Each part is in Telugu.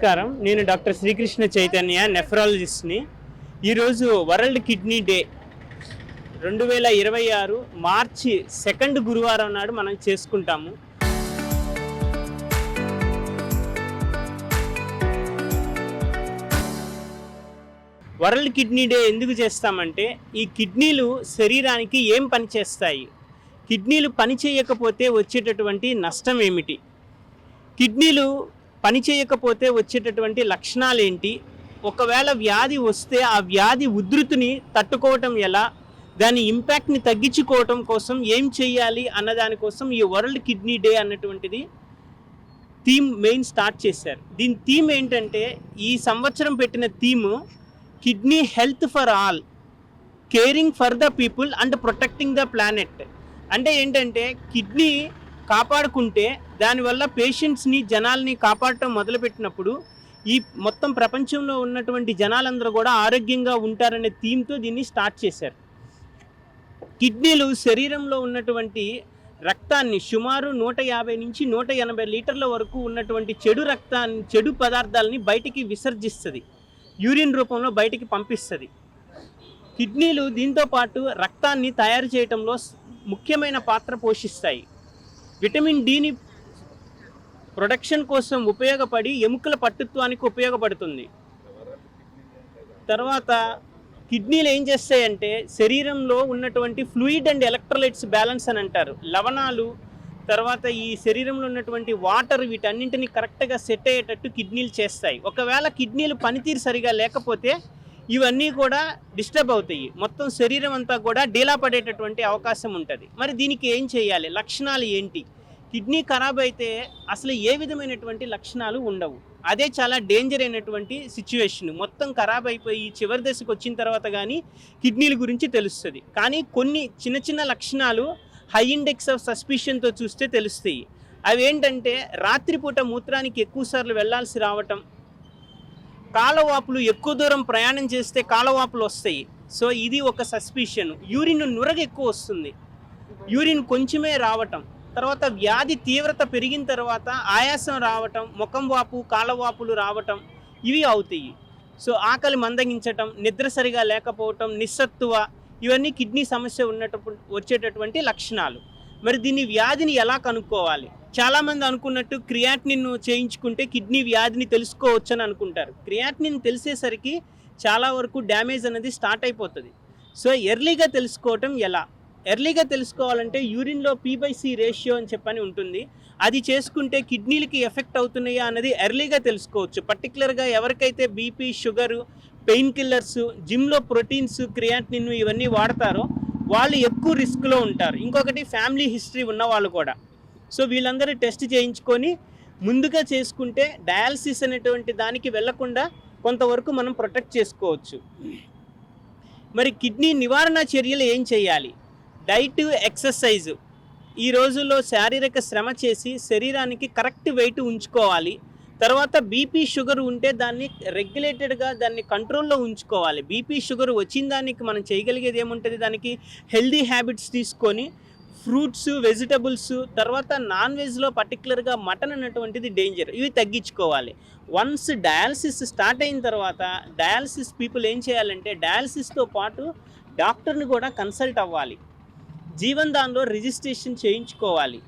నమస్కారం. నేను డాక్టర్ శ్రీకృష్ణ చైతన్య, నెఫ్రాలజిస్ట్ని. ఈరోజు వరల్డ్ కిడ్నీ డే 2026 మార్చి 2 గురువారం నాడు మనం చేసుకుంటాము. వరల్డ్ కిడ్నీ డే ఎందుకు చేస్తామంటే, ఈ కిడ్నీలు శరీరానికి ఏం పని చేస్తాయి, కిడ్నీలు పని చేయకపోతే వచ్చేటటువంటి నష్టం ఏమిటి, కిడ్నీలు పని చేయకపోతే వచ్చేటటువంటి లక్షణాలు ఏంటి, ఒకవేళ వ్యాధి వస్తే ఆ వ్యాధి ఉధృతిని తట్టుకోవటం ఎలా, దాని ఇంపాక్ట్ని తగ్గించుకోవటం కోసం ఏం చేయాలి అన్నదానికోసం ఈ వరల్డ్ కిడ్నీ డే అన్నటువంటిది థీమ్ మెయిన్ స్టార్ట్ చేశారు. దీని థీమ్ ఏంటంటే, ఈ సంవత్సరం పెట్టిన theme kidney health for all, caring for the people and protecting the planet. అంటే ఏంటంటే, కిడ్నీ కాపాడుకుంటే దానివల్ల పేషెంట్స్ని, జనాల్ని కాపాడటం మొదలుపెట్టినప్పుడు ఈ మొత్తం ప్రపంచంలో ఉన్నటువంటి జనాలందరూ కూడా ఆరోగ్యంగా ఉంటారనే థీమ్తో దీన్ని స్టార్ట్ చేశారు. కిడ్నీలు శరీరంలో ఉన్నటువంటి రక్తాన్ని సుమారు 150 నుంచి 180 లీటర్ల వరకు ఉన్నటువంటి చెడు పదార్థాలని బయటికి విసర్జిస్తుంది, యూరిన్ రూపంలో బయటికి పంపిస్తుంది. కిడ్నీలు దీంతో పాటు రక్తాన్ని తయారు చేయడంలో ముఖ్యమైన పాత్ర పోషిస్తాయి. విటమిన్ డిని ప్రొడక్షన్ కోసం ఉపయోగపడి ఎముకల పట్టుత్వానికి ఉపయోగపడుతుంది. తర్వాత కిడ్నీలు ఏం చేస్తాయంటే, శరీరంలో ఉన్నటువంటి ఫ్లూయిడ్ అండ్ ఎలక్ట్రోలైట్స్ బ్యాలెన్స్ అని అంటారు, లవణాలు, తర్వాత ఈ శరీరంలో ఉన్నటువంటి వాటర్, వీటన్నింటినీ కరెక్ట్గా సెట్ అయ్యేటట్టు కిడ్నీలు చేస్తాయి. ఒకవేళ కిడ్నీలు పనితీరు సరిగా లేకపోతే ఇవన్నీ కూడా డిస్టర్బ్ అవుతాయి, మొత్తం శరీరం అంతా కూడా డీలా పడేటటువంటి అవకాశం ఉంటుంది. మరి దీనికి ఏం చేయాలి, లక్షణాలు ఏంటి? కిడ్నీ ఖరాబ్ అయితే అసలు ఏ విధమైనటువంటి లక్షణాలు ఉండవు, అదే చాలా డేంజర్ అయినటువంటి సిచ్యువేషన్. మొత్తం ఖరాబ్ అయిపోయి చివరి దశకు వచ్చిన తర్వాత కానీ కిడ్నీల గురించి తెలుస్తుంది. కానీ కొన్ని చిన్న చిన్న లక్షణాలు హై ఇండెక్స్ ఆఫ్ సస్పిషన్తో చూస్తే తెలుస్తాయి. అవి ఏంటంటే, రాత్రిపూట మూత్రానికి ఎక్కువసార్లు వెళ్లాల్సి రావటం, కాలవాపులు, ఎక్కువ దూరం ప్రయాణం చేస్తే కాలవాపులు వస్తాయి, సో ఇది ఒక సస్పిషన్. యూరిన్ నురగ ఎక్కువ వస్తుంది, యూరిన్ కొంచెమే రావటం, తర్వాత వ్యాధి తీవ్రత పెరిగిన తర్వాత ఆయాసం రావటం, ముఖం వాపు, కాలవాపులు రావటం, ఇవి అవుతాయి. సో ఆకలి మందగించటం, నిద్ర సరిగా లేకపోవటం, నిస్సత్తువ, ఇవన్నీ కిడ్నీ సమస్య ఉన్నప్పుడు వచ్చేటటువంటి లక్షణాలు. మరి దీన్ని వ్యాధిని ఎలా కనుక్కోవాలి? చాలామంది అనుకున్నట్టు క్రియాటినిన్ చేయించుకుంటే కిడ్నీ వ్యాధిని తెలుసుకోవచ్చు అని అనుకుంటారు. క్రియాటినిన్ తెలిసేసరికి చాలా వరకు డ్యామేజ్ అనేది స్టార్ట్ అయిపోతుంది. సో ఎర్లీగా తెలుసుకోవటం ఎలా? ఎర్లీగా తెలుసుకోవాలంటే యూరిన్లో P/C రేషియో అని చెప్పని ఉంటుంది, అది చేసుకుంటే కిడ్నీలకి ఎఫెక్ట్ అవుతున్నాయా అన్నది ఎర్లీగా తెలుసుకోవచ్చు. పర్టికులర్గా ఎవరికైతే బీపీ, షుగరు, పెయిన్ కిల్లర్స్, జిమ్లో ప్రోటీన్స్, క్రియాటినిన్ ఇవన్నీ వాడతారో వాళ్ళు ఎక్కువ రిస్క్లో ఉంటారు. ఇంకొకటి ఫ్యామిలీ హిస్టరీ ఉన్న వాళ్ళు కూడా. సో వీళ్ళందరూ టెస్ట్ చేయించుకొని ముందుగా చేసుకుంటే డయాలసిస్ అనేటువంటి దానికి వెళ్లకుండా కొంతవరకు మనం ప్రొటెక్ట్ చేసుకోవచ్చు. మరి కిడ్నీ నివారణ చర్యలు ఏం చేయాలి? Diet, exercise. ఈ రోజుల్లో శారీరక శ్రమ చేసి శరీరానికి కరెక్ట్ వెయిట్ ఉంచుకోవాలి. తర్వాత బీపీ, షుగర్ ఉంటే దాన్ని రెగ్యులేటెడ్గా దాన్ని కంట్రోల్లో ఉంచుకోవాలి. బీపీ, షుగర్ వచ్చిన దానికి మనం చేయగలిగేది ఏముంటుంది, దానికి హెల్దీ హ్యాబిట్స్ తీసుకొని ఫ్రూట్స్, వెజిటబుల్స్, తర్వాత నాన్ వెజ్లో పర్టికులర్గా మటన్ అన్నటువంటిది డేంజర్, ఇవి తగ్గించుకోవాలి. వన్స్ డయాలసిస్ స్టార్ట్ అయిన తర్వాత డయాలసిస్ పీపుల్ ఏం చేయాలంటే, డయాలసిస్తో పాటు డాక్టర్ని కూడా కన్సల్ట్ అవ్వాలి, జీవన్ దాన్లో రిజిస్ట్రేషన్ చేయించుకోవాలి.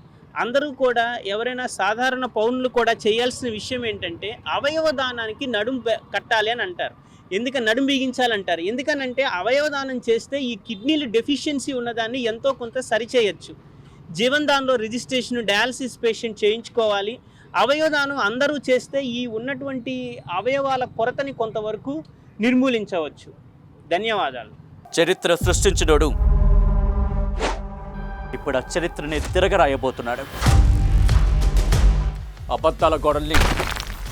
అందరూ కూడా, ఎవరైనా సాధారణ పౌరులు కూడా చేయాల్సిన విషయం ఏంటంటే, అవయవ దానానికి నడుం కట్టాలి అని అంటారు. నడుం బిగించాలంటారు. ఎందుకనంటే అవయవదానం చేస్తే ఈ కిడ్నీలు డెఫిషియన్సీ ఉన్నదాన్ని ఎంతో కొంత సరిచేయచ్చు. జీవన్ దాన్లో రిజిస్ట్రేషన్ డయాలసిస్ పేషెంట్ చేయించుకోవాలి. అవయవదానం అందరూ చేస్తే ఈ ఉన్నటువంటి అవయవాల కొరతని కొంతవరకు నిర్మూలించవచ్చు. ధన్యవాదాలు. చరిత్ర సృష్టించినోడు ఇప్పుడు ఆ చరిత్రని తిరగరాయబోతున్నాడు. అబద్ధాల గోడల్ని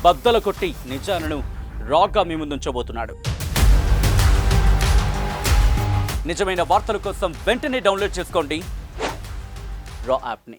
బద్దలు కొట్టి నిజాలను రాగా మీ ముందుంచబోతున్నాడు. నిజమైన వార్తల కోసం వెంటనే డౌన్లోడ్ చేసుకోండి రా యాప్ని.